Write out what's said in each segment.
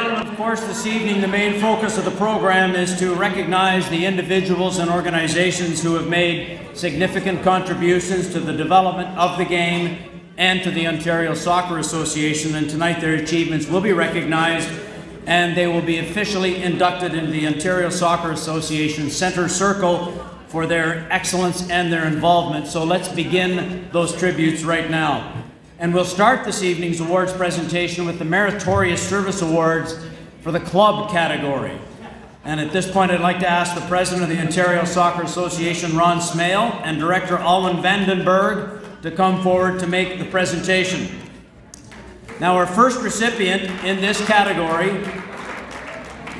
gentlemen, of course, this evening the main focus of the program is to recognize the individuals and organizations who have made significant contributions to the development of the game and to the Ontario Soccer Association, and tonight their achievements will be recognized and they will be officially inducted into the Ontario Soccer Association Centre Circle for their excellence and their involvement. So let's begin those tributes right now. And we'll start this evening's awards presentation with the Meritorious Service Awards for the club category. And at this point, I'd like to ask the President of the Ontario Soccer Association, Ron Smale, and Director Alwyn Vandenberg to come forward to make the presentation. Now, our first recipient in this category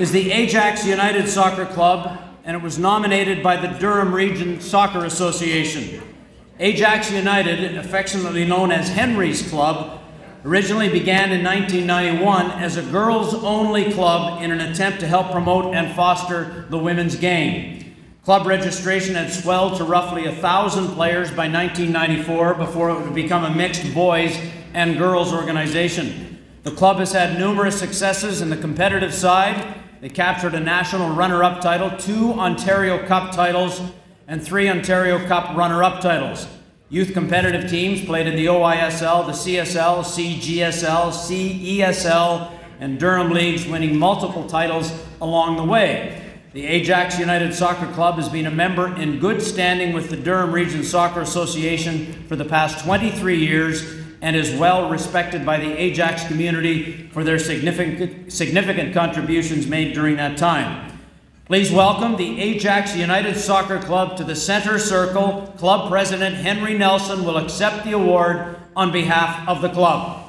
is the Ajax United Soccer Club, and it was nominated by the Durham Region Soccer Association. Ajax United, affectionately known as Henry's Club, originally began in 1991 as a girls-only club in an attempt to help promote and foster the women's game. Club registration had swelled to roughly 1,000 players by 1994 before it would become a mixed boys and girls organization. The club has had numerous successes in the competitive side. They captured a national runner-up title, 2 Ontario Cup titles, and 3 Ontario Cup runner-up titles. Youth competitive teams played in the OISL, the CSL, CGSL, CESL, and Durham leagues, winning multiple titles along the way. The Ajax United Soccer Club has been a member in good standing with the Durham Region Soccer Association for the past 23 years and is well respected by the Ajax community for their significant contributions made during that time. Please welcome the Ajax United Soccer Club to the Centre Circle. Club President Henry Nelson will accept the award on behalf of the club.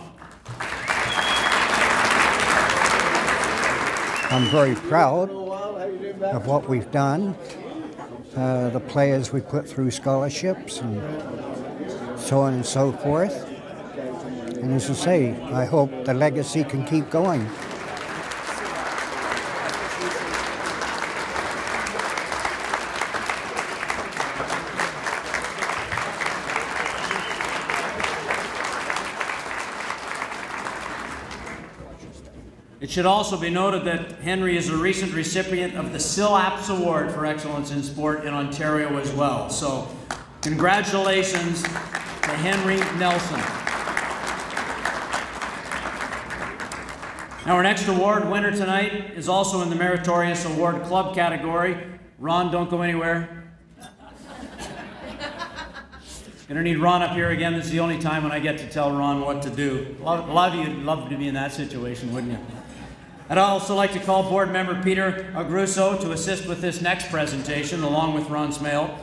I'm very proud of what we've done, the players we put through scholarships and so on and so forth. And as I say, I hope the legacy can keep going. It should also be noted that Henry is a recent recipient of the SILAPS Award for Excellence in Sport in Ontario as well. So, congratulations to Henry Nelson. Now, our next award winner tonight is also in the Meritorious Award Club category. Ron, don't go anywhere. Gonna need Ron up here again. This is the only time when I get to tell Ron what to do. A lot of you would love to be in that situation, wouldn't you? I'd also like to call board member Peter Agruso to assist with this next presentation, along with Ron Smale.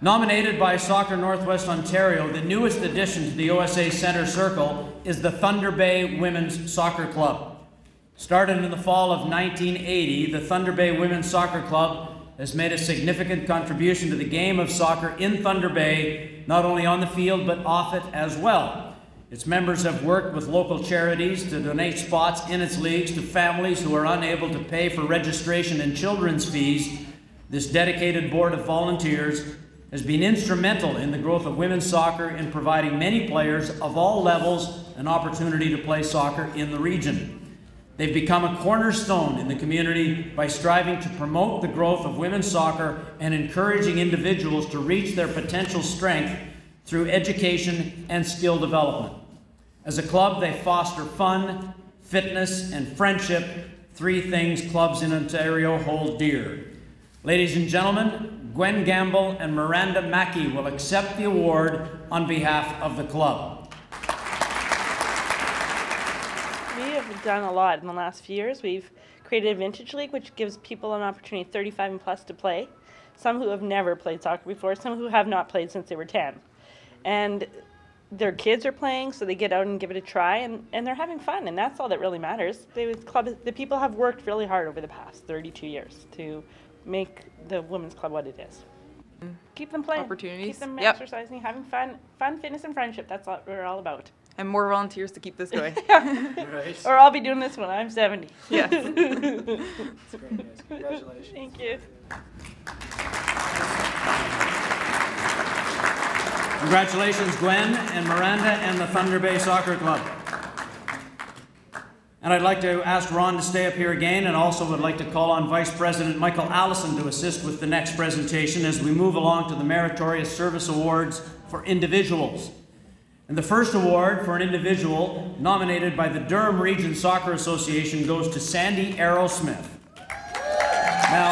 Nominated by Soccer Northwest Ontario, the newest addition to the OSA Centre Circle is the Thunder Bay Women's Soccer Club. Started in the fall of 1980, the Thunder Bay Women's Soccer Club has made a significant contribution to the game of soccer in Thunder Bay, not only on the field but off it as well. Its members have worked with local charities to donate spots in its leagues to families who are unable to pay for registration and children's fees. This dedicated board of volunteers has been instrumental in the growth of women's soccer in providing many players of all levels an opportunity to play soccer in the region. They've become a cornerstone in the community by striving to promote the growth of women's soccer and encouraging individuals to reach their potential strength through education and skill development. As a club, they foster fun, fitness, and friendship, 3 things clubs in Ontario hold dear. Ladies and gentlemen, Gwen Gamble and Miranda Mackey will accept the award on behalf of the club. We have done a lot in the last few years. We've created a vintage league, which gives people an opportunity 35 and plus to play. Some who have never played soccer before, some who have not played since they were 10. And their kids are playing, so they get out and give it a try, and they're having fun, and that's all that really matters. The people have worked really hard over the past 32 years to make the women's club what it is. Keep them playing. Opportunities. Keep them exercising, having fun. Fun, fitness, and friendship. That's what we're all about. And more volunteers to keep this going. Right. Or I'll be doing this when I'm 70. Yes. That's great news. Congratulations. Thank you. Congratulations, Gwen and Miranda and the Thunder Bay Soccer Club. And I'd like to ask Ron to stay up here again, and also would like to call on Vice President Michael Allison to assist with the next presentation as we move along to the Meritorious Service Awards for individuals. And the first award for an individual nominated by the Durham Region Soccer Association goes to Sandy Arrowsmith. Now,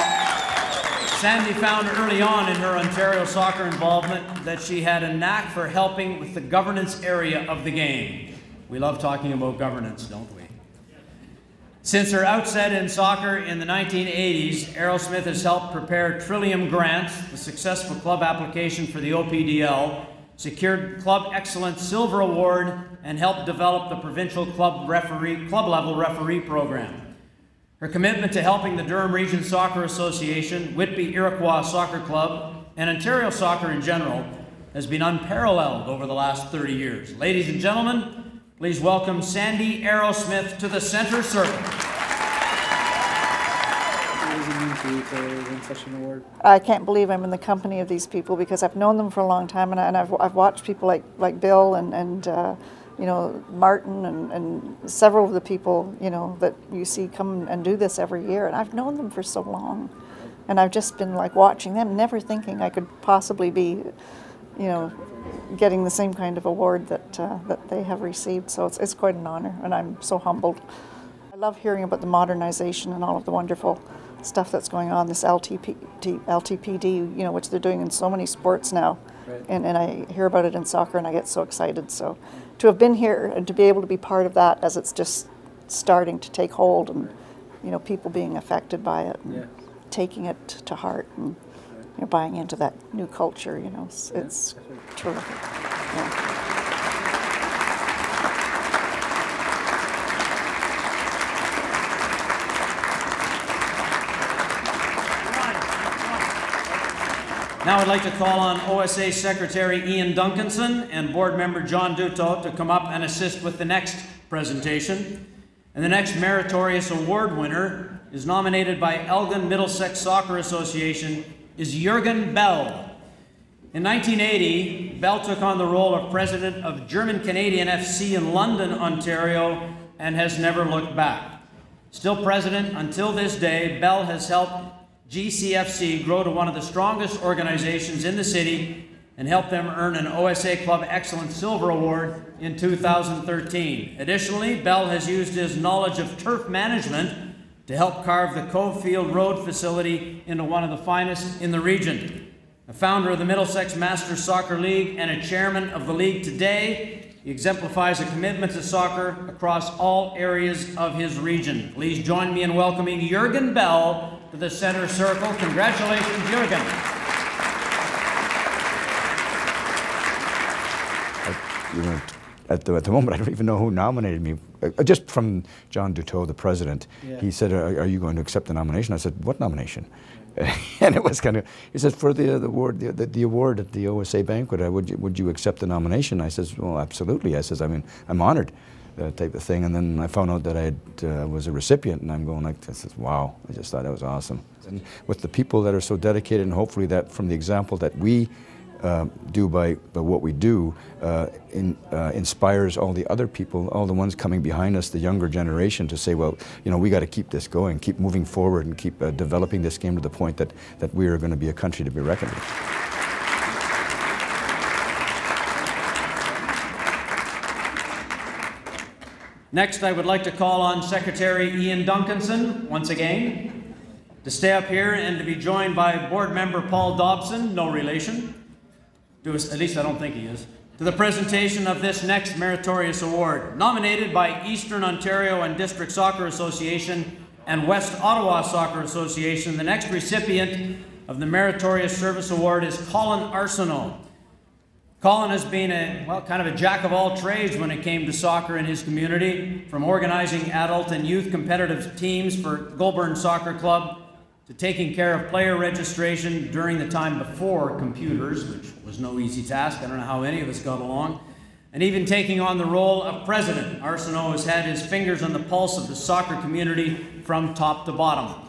Sandy found early on in her Ontario soccer involvement that she had a knack for helping with the governance area of the game. We love talking about governance, don't we? Since her outset in soccer in the 1980s, Arrowsmith has helped prepare Trillium Grants, the successful club application for the OPDL, secured Club Excellence Silver Award, and helped develop the provincial club level referee program. Her commitment to helping the Durham Region Soccer Association, Whitby Iroquois Soccer Club, and Ontario soccer in general has been unparalleled over the last 30 years. Ladies and gentlemen, please welcome Sandy Arrowsmith to the Centre Circle. I can't believe I'm in the company of these people because I've known them for a long time, and I've watched people like Bill and you know, Martin and several of the people, you know, that you see come and do this every year, and I've known them for so long, and I've just been like watching them, never thinking I could possibly be, you know, getting the same kind of award that that they have received. So it's quite an honor, and I'm so humbled. I love hearing about the modernization and all of the wonderful stuff that's going on, this LTPD, you know, which they're doing in so many sports now. Right. And I hear about it in soccer and I get so excited. So to have been here and to be able to be part of that as it's just starting to take hold, and, you know, people being affected by it and taking it to heart and, you know, buying into that new culture, you know, it's terrific. Yeah. Now I'd like to call on OSA Secretary Ian Duncanson and Board Member John Duto to come up and assist with the next presentation. And the next Meritorious Award winner is nominated by Elgin Middlesex Soccer Association is Jürgen Bell. In 1980, Bell took on the role of president of German Canadian FC in London, Ontario, and has never looked back. Still president until this day, Bell has helped GCFC grow to one of the strongest organizations in the city and helped them earn an OSA Club Excellence Silver Award in 2013. Additionally, Bell has used his knowledge of turf management to help carve the Cove Field Road facility into one of the finest in the region. A founder of the Middlesex Masters Soccer League and a chairman of the league today, he exemplifies a commitment to soccer across all areas of his region. Please join me in welcoming Jürgen Bell to the Centre Circle. Congratulations, Jürgen. You know, at the moment, I don't even know who nominated me. Just from John Duto, the president, he said, "Are you going to accept the nomination?" I said, "What nomination?" And it was kind of, he said, "For the award, the award at the OSA banquet, would you accept the nomination?" I says, "Well, absolutely." I says, "I mean, I'm honored." Type of thing, and then I found out that I was a recipient, and I'm going like this. Wow, I just thought that was awesome. And with the people that are so dedicated, and hopefully that from the example that we do by what we do, inspires all the other people, all the ones coming behind us, the younger generation, to say, well, you know, we got to keep this going, keep moving forward, and keep developing this game to the point that we are going to be a country to be reckoned with. Next, I would like to call on Secretary Ian Duncanson, once again, to stay up here and to be joined by Board Member Paul Dobson, no relation, at least I don't think he is, to the presentation of this next Meritorious Award. Nominated by Eastern Ontario and District Soccer Association and West Ottawa Soccer Association, the next recipient of the Meritorious Service Award is Colin Arsenault. Colin has been kind of a jack of all trades when it came to soccer in his community, from organizing adult and youth competitive teams for Goulburn Soccer Club to taking care of player registration during the time before computers, which was no easy task. I don't know how any of us got along. And even taking on the role of president. Arsenault has had his fingers on the pulse of the soccer community from top to bottom.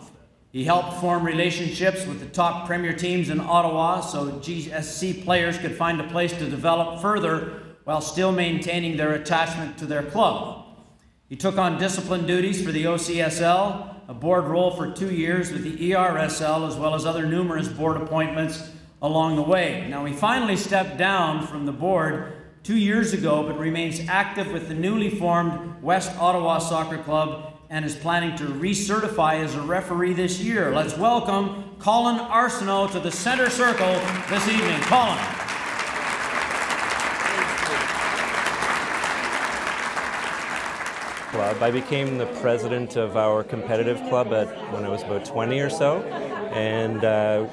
He helped form relationships with the top premier teams in Ottawa so GSC players could find a place to develop further while still maintaining their attachment to their club. He took on discipline duties for the OCSL, a board role for 2 years with the ERSL, as well as other numerous board appointments along the way. Now, he finally stepped down from the board 2 years ago, but remains active with the newly formed West Ottawa Soccer Club and is planning to recertify as a referee this year. Let's welcome Colin Arsenault to the Centre Circle this evening. Colin. Club. I became the president of our competitive club when I was about 20 or so, and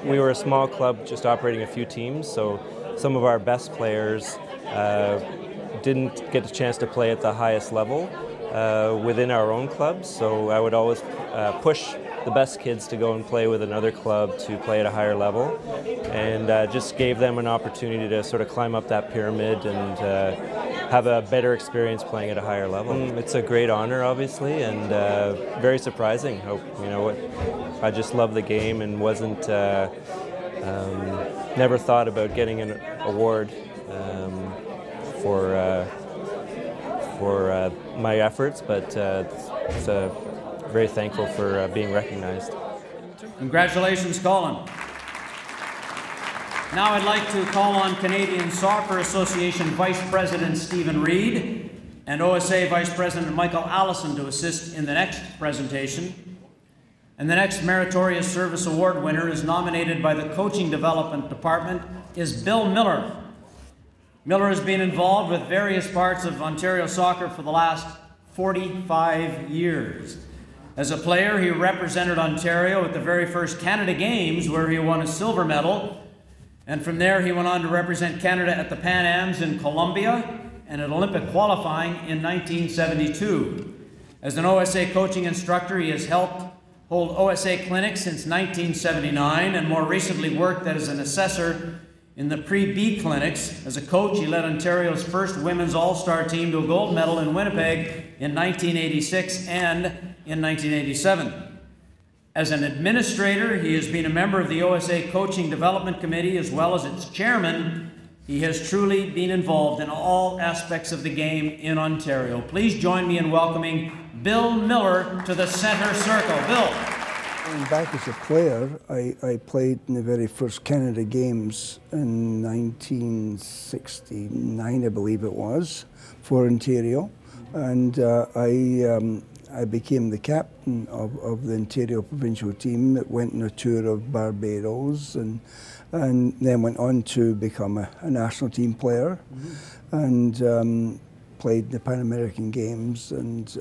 we were a small club just operating a few teams, so some of our best players didn't get a chance to play at the highest level within our own clubs, so I would always push the best kids to go and play with another club to play at a higher level, and just gave them an opportunity to sort of climb up that pyramid and have a better experience playing at a higher level. It's a great honor, obviously, and very surprising. I just love the game and wasn't never thought about getting an award for my efforts, but very thankful for being recognized. Congratulations, Colin. Now I'd like to call on Canadian Soccer Association Vice President Stephen Reid and OSA Vice President Michael Allison to assist in the next presentation. And the next Meritorious Service Award winner is nominated by the Coaching Development Department is Bill Miller. Miller has been involved with various parts of Ontario soccer for the last 45 years. As a player, he represented Ontario at the very first Canada Games, where he won a silver medal. And from there, he went on to represent Canada at the Pan Ams in Colombia and at Olympic qualifying in 1972. As an OSA coaching instructor, he has helped hold OSA clinics since 1979 and more recently worked as an assessor in the pre-B clinics. As a coach, he led Ontario's first women's all-star team to a gold medal in Winnipeg in 1986 and in 1987. As an administrator, he has been a member of the OSA Coaching Development Committee as well as its chairman. He has truly been involved in all aspects of the game in Ontario. Please join me in welcoming Bill Miller to the Centre Circle. Bill. Back as a player, I played in the very first Canada Games in 1969, I believe it was, for Ontario. And I became the captain of the Ontario provincial team that went on a tour of Barbados and then went on to become a national team player and played the Pan American Games. And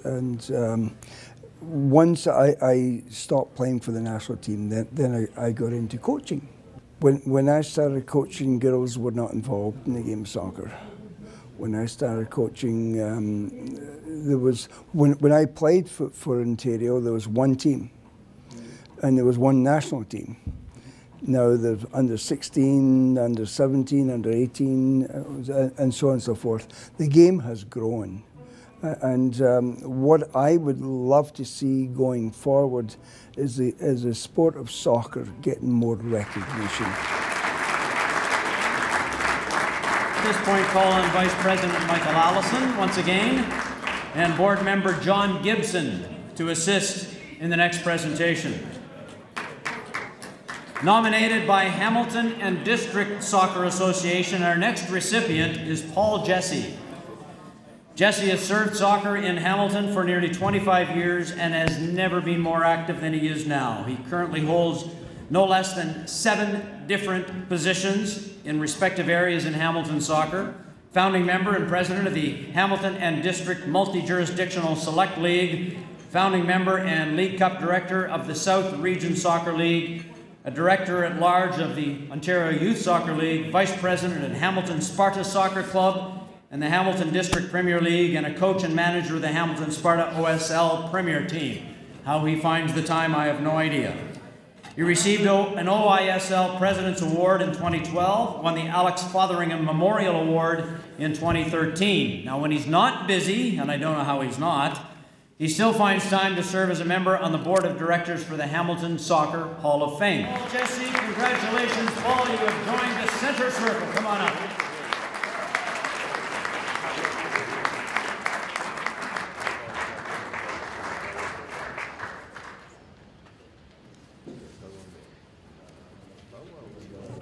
once I stopped playing for the national team, then I got into coaching. When I started coaching, girls were not involved in the game of soccer. When I started coaching, when I played for Ontario, there was one team, and there was one national team. Now there's under 16, under 17, under 18, and so on and so forth. The game has grown, and what I would love to see going forward is the sport of soccer getting more recognition. At this point, call on Vice President Michael Allison once again, and Board Member John Gibson to assist in the next presentation. Nominated by Hamilton and District Soccer Association, our next recipient is Paul Jesse. Jesse has served soccer in Hamilton for nearly 25 years and has never been more active than he is now. He currently holds no less than 7 different positions in respective areas in Hamilton soccer. Founding member and president of the Hamilton and District Multi-Jurisdictional Select League, founding member and League Cup director of the South Region Soccer League, a director at large of the Ontario Youth Soccer League, vice president at Hamilton Sparta Soccer Club and the Hamilton District Premier League, and a coach and manager of the Hamilton Sparta OSL Premier Team. How he finds the time, I have no idea. He received an OISL President's Award in 2012, won the Alex Fotheringham Memorial Award in 2013. Now, when he's not busy, and I don't know how he's not, he still finds time to serve as a member on the board of directors for the Hamilton Soccer Hall of Fame. Paul Jesse, congratulations, Paul. You have joined the Centre Circle. Come on up.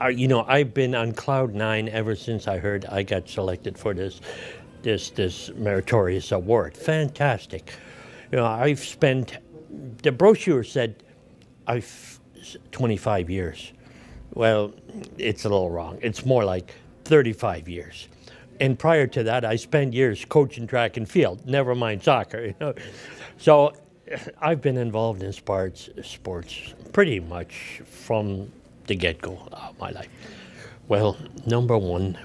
you know, I've been on cloud nine ever since I heard I got selected for this meritorious award. Fantastic. You know, I've spent, the brochure said, 25 years. Well, it's a little wrong. It's more like 35 years. And prior to that, I spent years coaching track and field, never mind soccer. You know? So I've been involved in sports pretty much from the get-go of my life. Well, number one,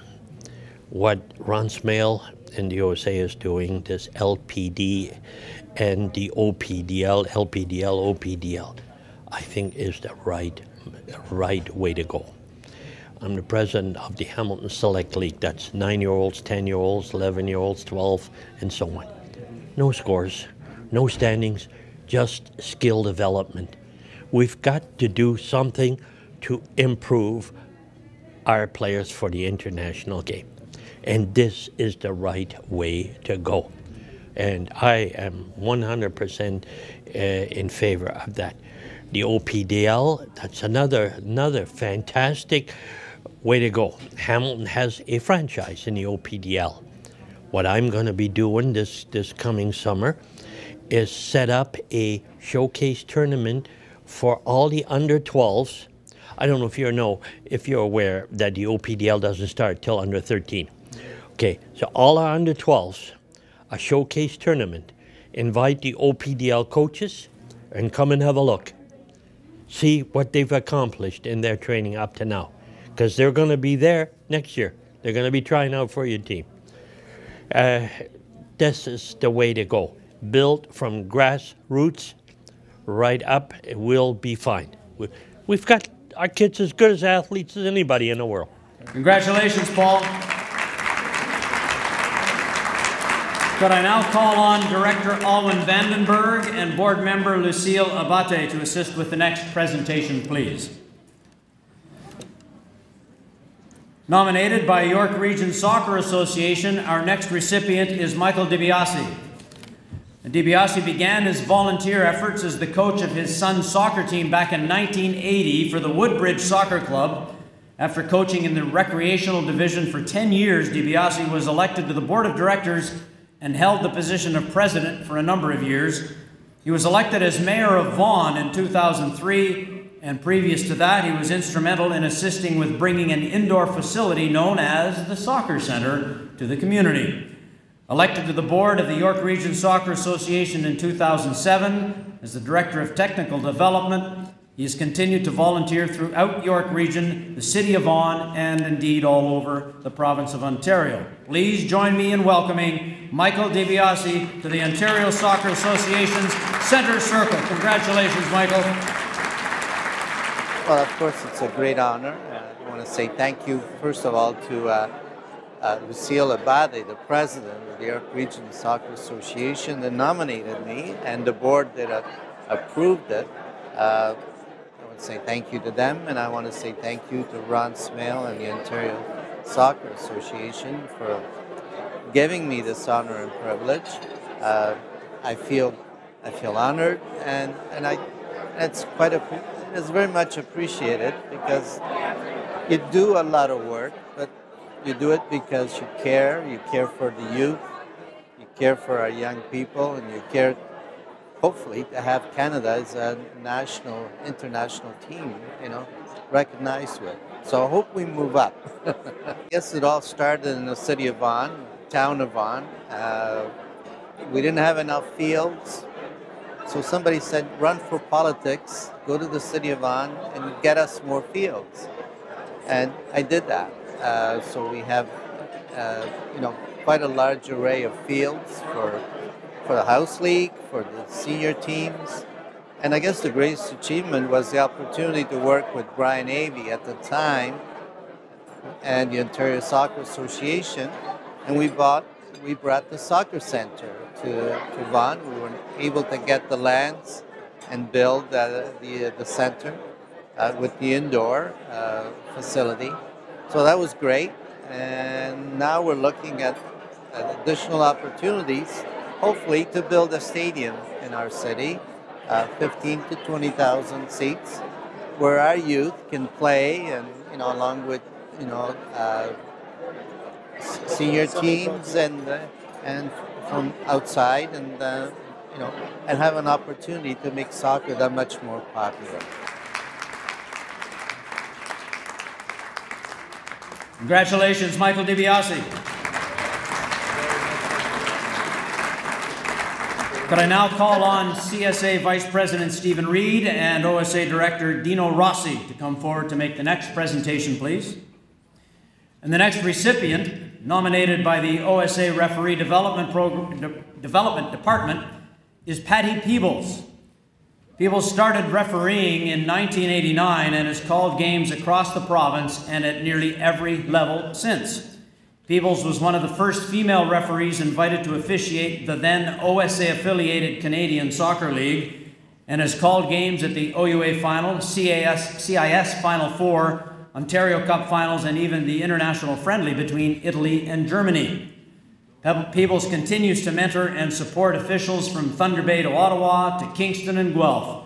what Ron Smale and the OSA is doing, this LPD and the OPDL, OPDL, I think is the right way to go. I'm the president of the Hamilton Select League. That's 9-year-olds, 10-year-olds, 11-year-olds, 12, and so on. No scores, no standings, just skill development. We've got to do something to improve our players for the international game. And this is the right way to go. And I am 100% in favor of that. The OPDL, that's another fantastic way to go. Hamilton has a franchise in the OPDL. What I'm going to be doing this coming summer is set up a showcase tournament for all the under 12s. I don't know if you're aware that the OPDL doesn't start till under 13. Okay, so all our under 12s, a showcase tournament. Invite the OPDL coaches and come and have a look. See what they've accomplished in their training up to now. Because they're going to be there next year. They're going to be trying out for your team. This is the way to go. Built from grassroots right up, we'll be fine. We've got our kids as good as athletes as anybody in the world. Congratulations, Paul. Could I now call on Director Alwyn Vandenberg and Board Member Lucille Abate to assist with the next presentation, please. Nominated by York Region Soccer Association, our next recipient is Michael DiBiase. DiBiase began his volunteer efforts as the coach of his son's soccer team back in 1980 for the Woodbridge Soccer Club. After coaching in the recreational division for 10 years, DiBiase was elected to the board of directors and held the position of president for a number of years. He was elected as mayor of Vaughan in 2003, and previous to that, he was instrumental in assisting with bringing an indoor facility known as the Soccer Centre to the community. Elected to the board of the York Region Soccer Association in 2007 as the Director of Technical Development, he has continued to volunteer throughout York Region, the City of Vaughan, and indeed all over the province of Ontario. Please join me in welcoming Michael DiBiase to the Ontario Soccer Association's Centre Circle. Congratulations, Michael. Well, of course, it's a great honor. I want to say thank you, first of all, to Lucille Abate, the president of the York Region Soccer Association, that nominated me, and the board that approved it. I want to say thank you to them, and I want to say thank you to Ron Smale and the Ontario Soccer Association for giving me this honor and privilege. I feel honored, and it's very much appreciated, because you do a lot of work, but you do it because you care for the youth, you care for our young people, and you care, hopefully, to have Canada as a international team, recognized with. So I hope we move up. I guess it all started in the city of Vaughan, town of Vaughan. We didn't have enough fields, so somebody said, run for politics, go to the city of Vaughan and get us more fields. And I did that. So we have, quite a large array of fields for the House League, for the senior teams. And I guess the greatest achievement was the opportunity to work with Brian Avey at the time and the Ontario Soccer Association, and we brought the soccer center to Vaughan. We were able to get the lands and build the center with the indoor facility. So that was great, and now we're looking at additional opportunities, hopefully, to build a stadium in our city, 15 to 20,000 seats, where our youth can play along with senior teams and from outside, and and have an opportunity to make soccer that much more popular. Congratulations, Michael DiBiase. Could I now call on CSA Vice President Stephen Reed and OSA Director Dino Rossi to come forward to make the next presentation, please. And the next recipient, nominated by the OSA Referee Development Department, is Patty Peebles. Peebles started refereeing in 1989 and has called games across the province and at nearly every level since. Peebles was one of the first female referees invited to officiate the then OSA-affiliated Canadian Soccer League and has called games at the OUA Final, CIS Final Four, Ontario Cup Finals, and even the international friendly between Italy and Germany. Peebles continues to mentor and support officials from Thunder Bay to Ottawa to Kingston and Guelph.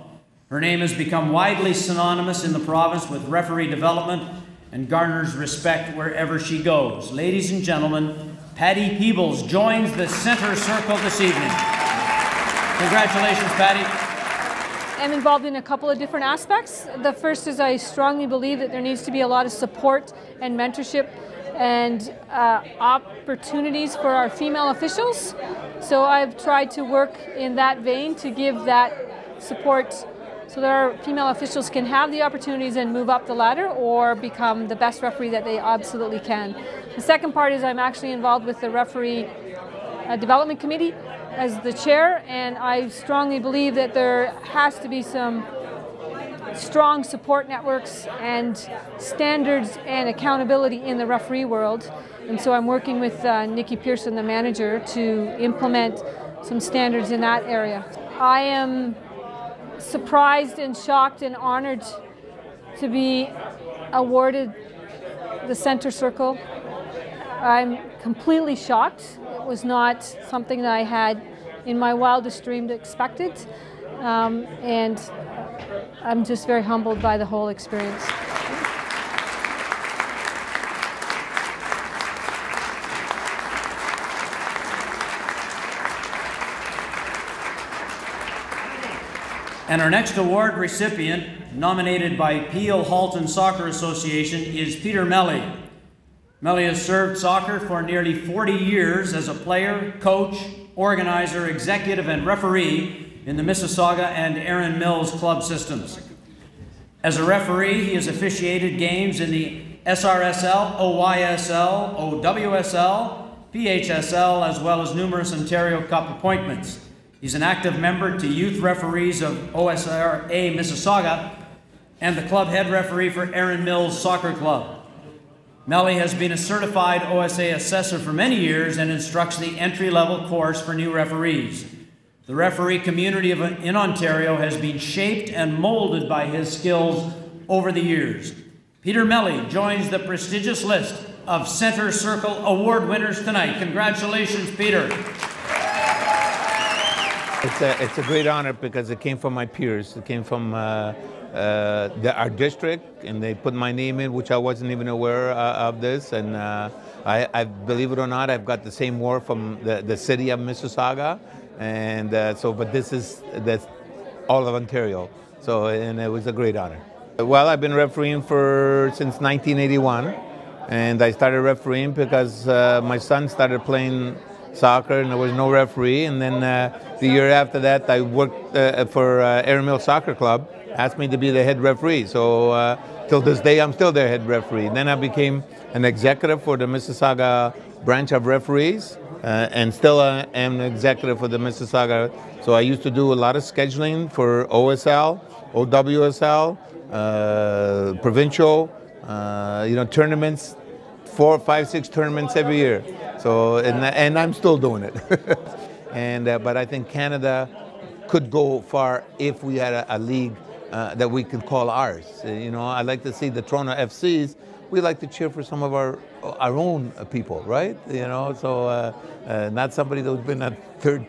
Her name has become widely synonymous in the province with referee development and garners respect wherever she goes. Ladies and gentlemen, Patty Peebles joins the Centre Circle this evening. Congratulations, Patty. I'm involved in a couple of different aspects. The first is I strongly believe that there needs to be a lot of support and mentorship and opportunities for our female officials. So I've tried to work in that vein to give that support so that our female officials can have the opportunities and move up the ladder or become the best referee that they absolutely can. The second part is I'm actually involved with the Referee Development Committee as the chair, and I strongly believe that there has to be some strong support networks and standards and accountability in the referee world. And so I'm working with Nikki Pearson, the manager, to implement some standards in that area. I am surprised and shocked and honored to be awarded the Centre Circle. I'm completely shocked. It was not something that I had in my wildest dreams expected, and I'm just very humbled by the whole experience. And our next award recipient, nominated by Peel Halton Soccer Association, is Peter Melly. Melly has served soccer for nearly 40 years as a player, coach, organizer, executive, and referee in the Mississauga and Erin Mills club systems. As a referee, he has officiated games in the SRSL, OYSL, OWSL, PHSL, as well as numerous Ontario Cup appointments. He's an active member to youth referees of OSRA Mississauga and the club head referee for Erin Mills Soccer Club. Melly has been a certified OSA assessor for many years and instructs the entry-level course for new referees. The referee community in Ontario has been shaped and molded by his skills over the years. Peter Melly joins the prestigious list of Centre Circle Award winners tonight. Congratulations, Peter. It's a great honor because it came from my peers. It came from our district, and they put my name in, which I wasn't even aware of this. And I believe it or not, I've got the same award from the city of Mississauga, and that's all of Ontario. So, and it was a great honor. Well, I've been refereeing since 1981, and I started refereeing because my son started playing soccer and there was no referee, and then the year after that I worked for Erin Mills Soccer Club, asked me to be the head referee, so till this day I'm still their head referee. Then I became an executive for the Mississauga branch of referees, and still am an executive for the Mississauga. So I used to do a lot of scheduling for OSL, OWSL, provincial, tournaments, 4, 5, 6 tournaments every year. So, and I'm still doing it. But I think Canada could go far if we had a league that we could call ours. I like to see the Toronto FCs. We like to cheer for some of our own people, right? So not somebody who's been a third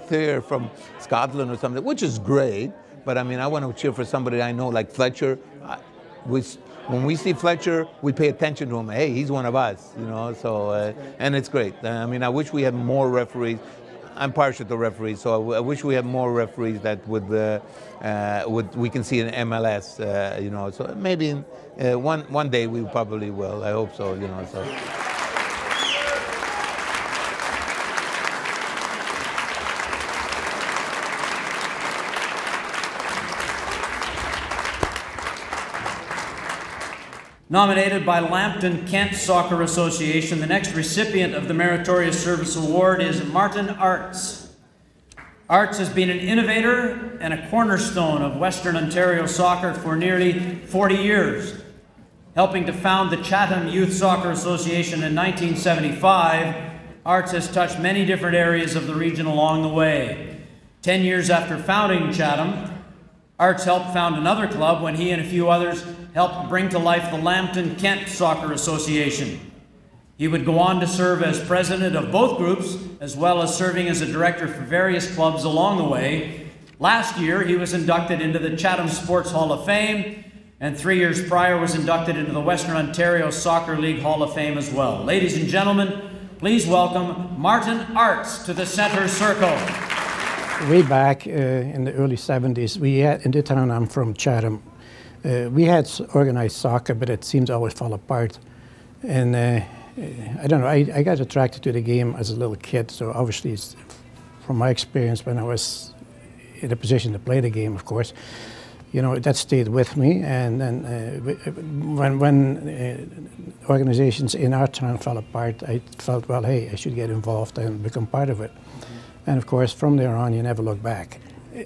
tier from Scotland or something, which is great. But I mean, I want to cheer for somebody I know, like Fletcher. when we see Fletcher, we pay attention to him. Hey, he's one of us, you know. So and it's great. I mean, I wish we had more referees. I'm partial to referees, so I wish we had more referees that would we can see in MLS, you know. So maybe one day we probably will. I hope so, you know. So. Nominated by Lambton Kent Soccer Association, the next recipient of the Meritorious Service Award is Martin Arts. Arts has been an innovator and a cornerstone of Western Ontario soccer for nearly 40 years. Helping to found the Chatham Youth Soccer Association in 1975, Arts has touched many different areas of the region along the way. 10 years after founding Chatham, Arts helped found another club when he and a few others helped bring to life the Lambton Kent Soccer Association. He would go on to serve as president of both groups, as well as serving as a director for various clubs along the way. Last year, he was inducted into the Chatham Sports Hall of Fame, and 3 years prior was inducted into the Western Ontario Soccer League Hall of Fame as well. Ladies and gentlemen, please welcome Martin Arts to the Centre Circle. Way back in the early 70s, we had, in the town I'm from, Chatham, we had organized soccer, but it seemed to always fall apart. And I don't know, I got attracted to the game as a little kid, so obviously it's, from my experience when I was in a position to play the game, of course, you know, that stayed with me. And then when organizations in our town fell apart, I felt, well, hey, I should get involved and become part of it. And of course, from there on, you never look back.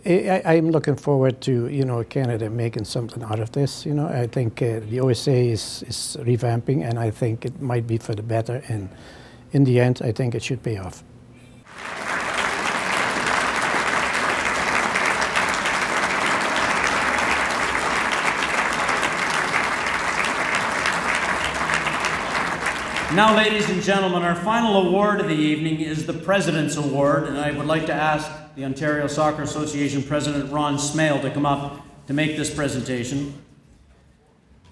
I'm looking forward to, you know, Canada making something out of this. You know, I think the OSA is revamping, and I think it might be for the better. And in the end, I think it should pay off. Now, ladies and gentlemen, our final award of the evening is the President's Award, and I would like to ask the Ontario Soccer Association President Ron Smale to come up to make this presentation.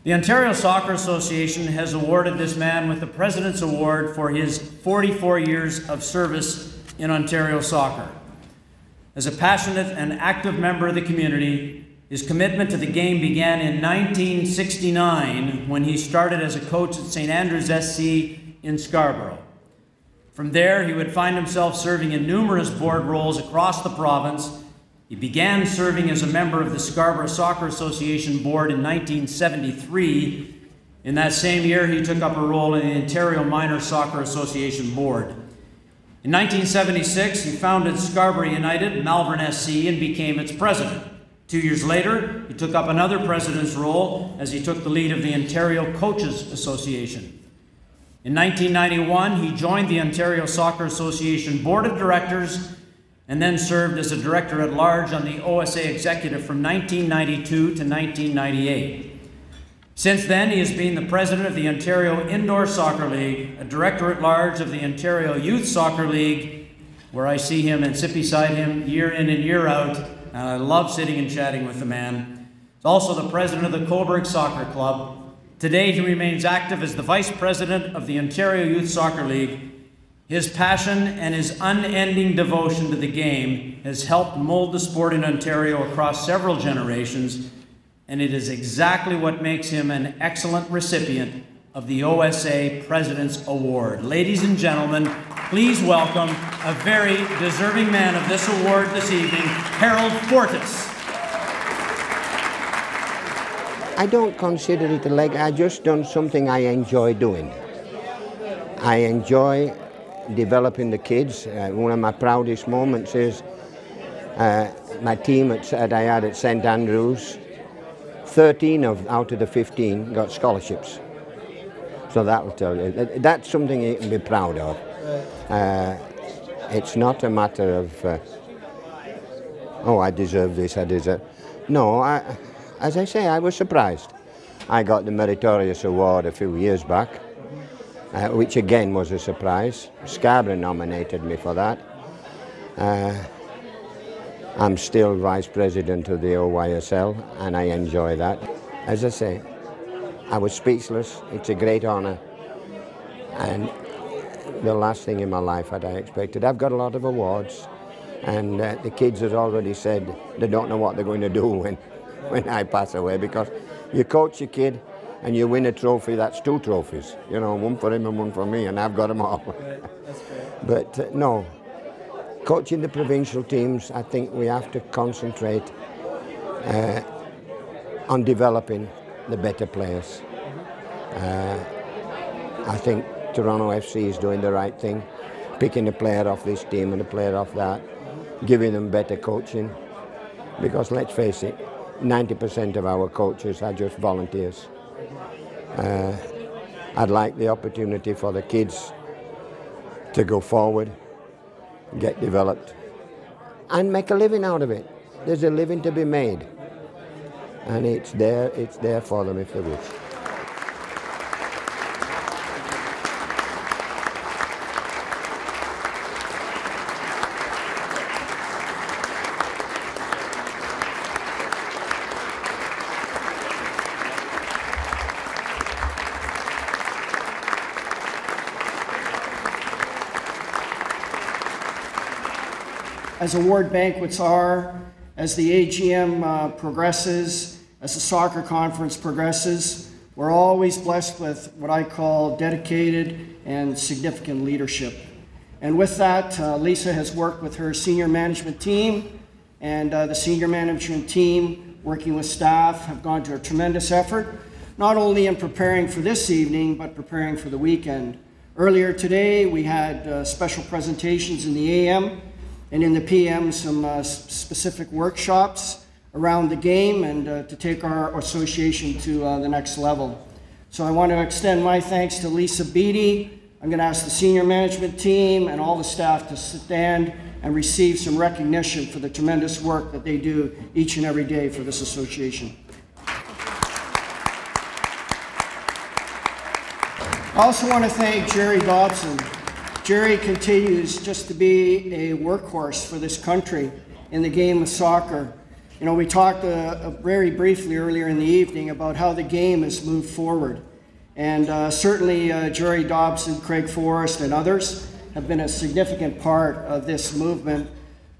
The Ontario Soccer Association has awarded this man with the President's Award for his 44 years of service in Ontario soccer. As a passionate and active member of the community, his commitment to the game began in 1969 when he started as a coach at St. Andrews SC in Scarborough. From there, he would find himself serving in numerous board roles across the province. He began serving as a member of the Scarborough Soccer Association Board in 1973. In that same year, he took up a role in the Ontario Minor Soccer Association Board. In 1976, he founded Scarborough United, Malvern SC, and became its president. 2 years later, he took up another president's role as he took the lead of the Ontario Coaches Association. In 1991, he joined the Ontario Soccer Association Board of Directors and then served as a director-at-large on the OSA Executive from 1992 to 1998. Since then, he has been the president of the Ontario Indoor Soccer League, a director-at-large of the Ontario Youth Soccer League, where I see him and sit beside him year in and year out, and I love sitting and chatting with the man. He's also the president of the Cobourg Soccer Club. Today, he remains active as the vice president of the Ontario Youth Soccer League. His passion and his unending devotion to the game has helped mold the sport in Ontario across several generations, and it is exactly what makes him an excellent recipient of the OSA President's Award. Ladies and gentlemen, please welcome a very deserving man of this award this evening, Harold Fortis. I don't consider it a leg, I just done something I enjoy doing. I enjoy developing the kids. One of my proudest moments is my team that I had at St. Andrews, 13 out of the 15 got scholarships. So that'll tell you. That's something you can be proud of. It's not a matter of, oh, I deserve this, I deserve... No, as I say, I was surprised. I got the Meritorious Award a few years back, which again was a surprise. Scarborough nominated me for that. I'm still vice president of the OYSL, and I enjoy that. As I say, I was speechless. It's a great honor. And the last thing in my life that I expected. I've got a lot of awards, and the kids have already said they don't know what they're going to do when I pass away, because you coach a kid and you win a trophy, that's 2 trophies. You know, one for him and one for me, and I've got them all. But no, coaching the provincial teams, I think we have to concentrate on developing the better players. I think Toronto FC is doing the right thing, picking a player off this team and a player off that, giving them better coaching, because let's face it, 90% of our coaches are just volunteers. I'd like the opportunity for the kids to go forward, get developed, and make a living out of it. There's a living to be made, and it's there for them if they wish. As award banquets are, as the AGM progresses, as the soccer conference progresses, we're always blessed with what I call dedicated and significant leadership. And with that, Lisa has worked with her senior management team, and the senior management team, working with staff, have gone to a tremendous effort, not only in preparing for this evening, but preparing for the weekend. Earlier today, we had special presentations in the AM, and in the PM, some specific workshops around the game and to take our association to the next level. So I want to extend my thanks to Lisa Beattie. I'm going to ask the senior management team and all the staff to stand and receive some recognition for the tremendous work that they do each and every day for this association. I also want to thank Jerry Dobson. Jerry continues just to be a workhorse for this country in the game of soccer. You know, we talked very briefly earlier in the evening about how the game has moved forward. And certainly Jerry Dobson, Craig Forrest, and others have been a significant part of this movement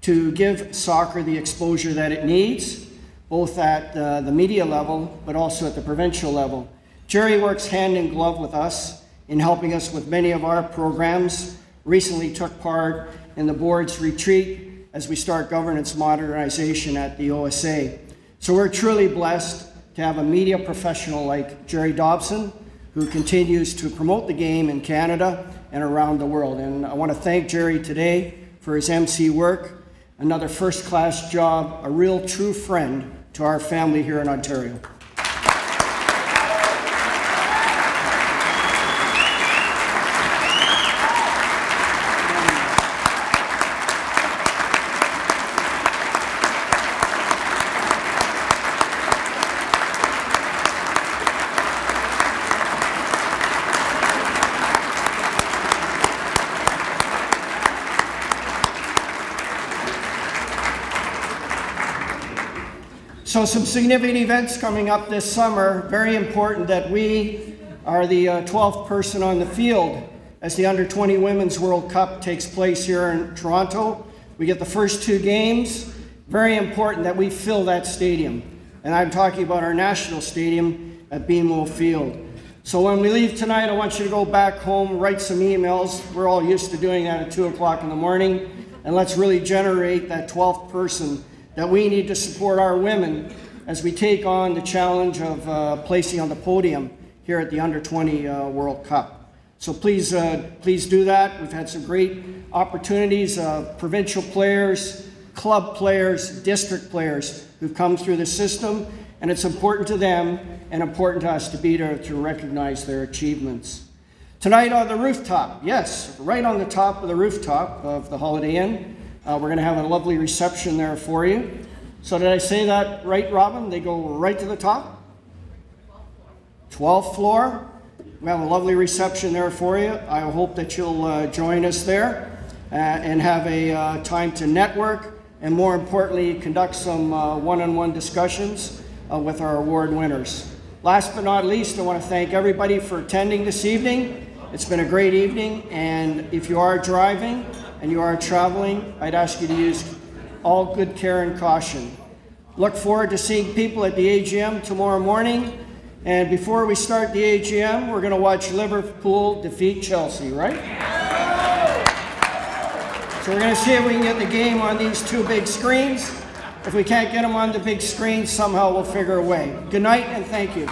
to give soccer the exposure that it needs, both at the media level, but also at the provincial level. Jerry works hand in glove with us in helping us with many of our programs. Recently took part in the board's retreat as we start governance modernization at the OSA. So we're truly blessed to have a media professional like Jerry Dobson, who continues to promote the game in Canada and around the world. And I want to thank Jerry today for his MC work, another first-class job, a real true friend to our family here in Ontario. So some significant events coming up this summer. Very important that we are the 12th person on the field as the Under-20 Women's World Cup takes place here in Toronto. We get the first 2 games. Very important that we fill that stadium. And I'm talking about our national stadium at BMO Field. So when we leave tonight, I want you to go back home, write some emails. We're all used to doing that at 2 o'clock in the morning. And let's really generate that 12th person that we need to support our women as we take on the challenge of placing on the podium here at the Under-20 World Cup. So please do that. We've had some great opportunities of provincial players, club players, district players who've come through the system, and it's important to them and important to us to be there to recognize their achievements. Tonight on the rooftop, yes, right on the top of the rooftop of the Holiday Inn, we're going to have a lovely reception there for you. So did I say that right, Robin? They go right to the top? 12th floor. We have a lovely reception there for you. I hope that you'll join us there and have a time to network and, more importantly, conduct some one-on-one discussions with our award winners. Last but not least, I want to thank everybody for attending this evening. It's been a great evening, and if you are driving and you are traveling, I'd ask you to use all good care and caution. Look forward to seeing people at the AGM tomorrow morning. And before we start the AGM, we're going to watch Liverpool defeat Chelsea, right? So we're going to see if we can get the game on these two big screens. If we can't get them on the big screen, somehow we'll figure a way. Good night and thank you.